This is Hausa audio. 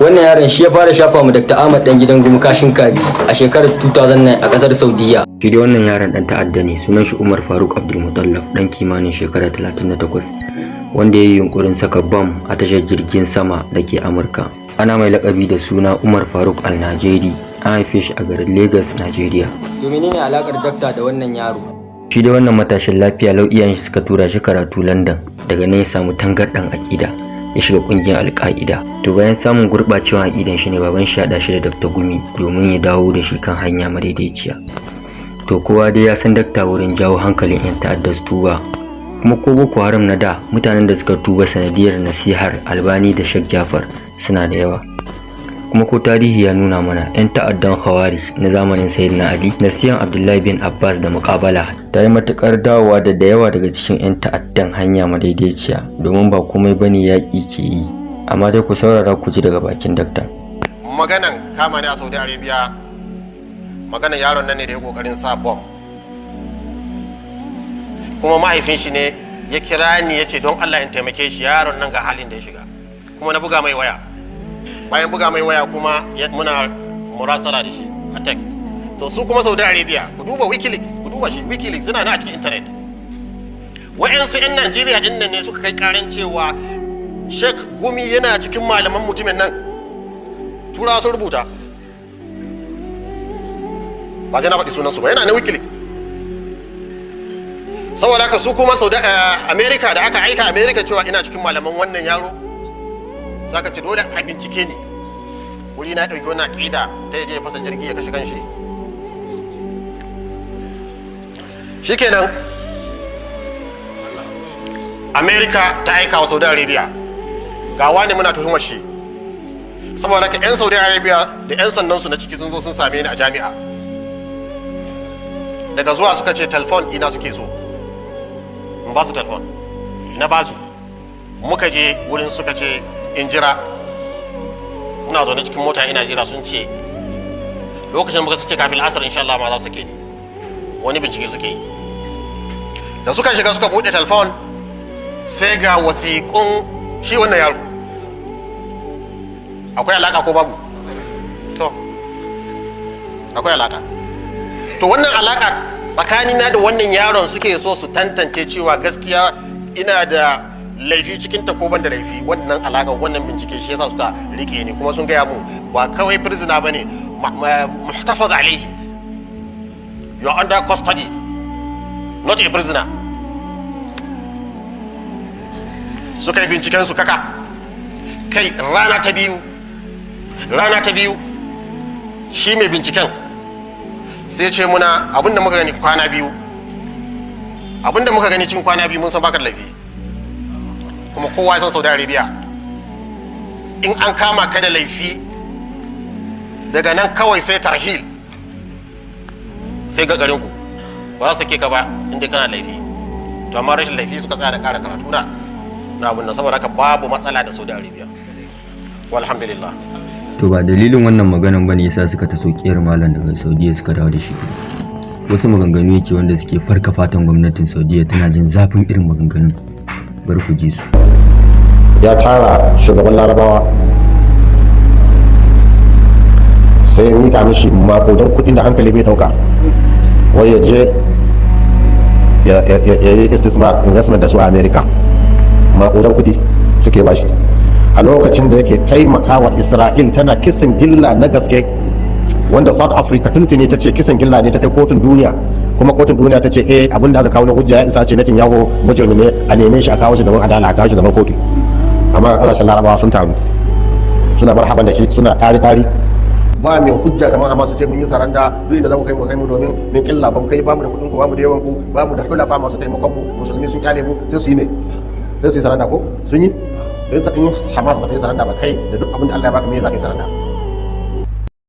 Wannan yaron shi ya fara shafa mu Dr. Ahmad dan gidan gumu kashin kaji a shekarar 2009 a kasar Saudiya. Shi dai wannan yaron dan ta'adda ne, sunan shi Umar Faruk Abdul Mutallab, dan kimanin shekara 38, wanda ya yi yunkurin saka bam a tashar jirgin sama da ke Amurka. Ana mai lakabi da suna Umar Faruk Al-Najeri, an haife shi a garin Lagos, Najeriya. To menene alakar dakta da wannan yaro? Shi dai wannan matashin lafiya lau iyayen shi suka tura shi karatu London, daga nan ya samu tangardan akida, ya shiga kungiyar Al-Qaida. To bayan samun gurbacewa aqidan shi ne baban shi ya hada shi da Dr. Gumi domin ya dawo da shi kan hanya madaidaiciya. To kowa dai ya san dakta wurin jawo hankalin yan ta'adda su tuba. Kuma ko Boko Haram na da, mutanen da suka tuba sanadiyar nasihar Albani da Sheikh Jafar suna da yawa. Kuma ko tarihi ya nuna mana yan ta'addan Khawarij na zamanin Sayyidina Ali, nasihan Abdullahi bin Abbas da muqabala ta yi matukar dawowa da yawa daga cikin yan ta'addan hanya madaidaiciya, domin ba komai bane yaƙi ke yi. Amma dai ku saurara ku ji daga bakin dakta. Maganan kama ne a Saudi Arabia, maganan yaron nan ne da ya kokarin sa bom, kuma mahaifin shi ne ya kira ni ya ce don Allah in taimake shi, yaron nan ga halin da ya shiga, kuma na buga mai waya. Bayan buga mai waya kuma muna murasala da shi a text. To su kuma Saudi Arabia, ku duba Wikileaks, ku duba shi Wikileaks suna na a cikin internet. Wa'yansu 'yan Najeriya din nan ne suka kai karan cewa Sheikh Gumi yana cikin malaman mutumin nan. Turawa sun rubuta. Ba sai na faɗi sunansu ba, yana na Wikileaks. Saboda haka su kuma Saudi America da aka aika America cewa ina cikin malaman wannan yaro, zaka ce dole a bincike ni. Wuri na ɗauki wannan aƙida ta yaje ya fasa jirgi ya kashe kanshi. Shikenan America ta aika wa Saudi Arabia, ga wani muna tuhumar shi. Saboda haka 'yan Saudi Arabia da 'yan sandansu na ciki sun zo sun same ni a jami'a. Daga zuwa suka ce telefon ina suke so, in ba su telefon, na ba su. Muka je wurin suka ce in jira. Muna zaune cikin mota ina jira, sun ce lokacin muka ce kafin asar insha Allah ma za su sake ni. Wani bincike suke yi. Da suka shiga suka bude telefon, sai ga wasiƙun shi wannan yaro. Akwai alaka ko babu? To, akwai alaka. To wannan alaka tsakanina da wannan yaron suke so su tantance cewa gaskiya ina da laifi cikin ta ko ban da laifi. Wannan alaka, wannan bincike shi yasa suka rike ni, kuma sun gaya mu ba kawai prisoner bane, muhtafaz alaihi, you are under custody, not a prisoner. Suka yi binciken su kaka kai. Rana ta biyu shi mai binciken sai ce muna abinda muka gani kwana biyu, abinda muka gani cikin kwana biyu mun san baka da laifi. Kuma kowa ya san Saudi Arabia in an kama ka da laifi daga nan kawai sai tarhil, sai ga garinku, ba za su sake ka ba inda kana laifi. To amma rashin laifi suka tsaya da ƙara karatu na abin nan, saboda haka babu matsala da Saudi Arabia, walhamdulillah. To ba dalilin wannan maganan bane yasa suka taso kiyar malam daga Saudiya suka dawo da shi. Wasu maganganu yake wanda suke farka fatan gwamnatin Saudiya tana jin zafin irin maganganun. Bar ku ji su. Ya tara shugaban Larabawa sai ya mika mishi makudan kuɗin da hankali bai dauka, wai ya je ya yi istismar investment da su a America. Makudan kuɗi suke bashi a lokacin da yake taimakawa Isra'il tana kisan gilla na gaske, wanda South Africa tuntuni ta ce kisan gilla ne, ta kai kotun duniya, kuma kotun duniya ta ce abin da aka kawo na hujja ya isa, ce Netanyahu mujrimi ne, a neme shi a kawo shi gaban adala, a kawo shi gaban kotu. Amma kasashen Larabawa sun taru suna marhaban da shi, suna tari ba mai hujja kamar amma su ce mun yi saranda, duk inda za ku kai mu domin min killa ba mu kai, ba mu da kuɗin ku, ba mu da yawan ku, ba mu da hulafa masu taimakon mu, musulmi sun kyale mu, sai su yi ne, sai su yi saranda ko sun yi. Sai in Hamas ba ta yi saranda ba, kai da duk abin da Allah ya baka me za ka yi saranda?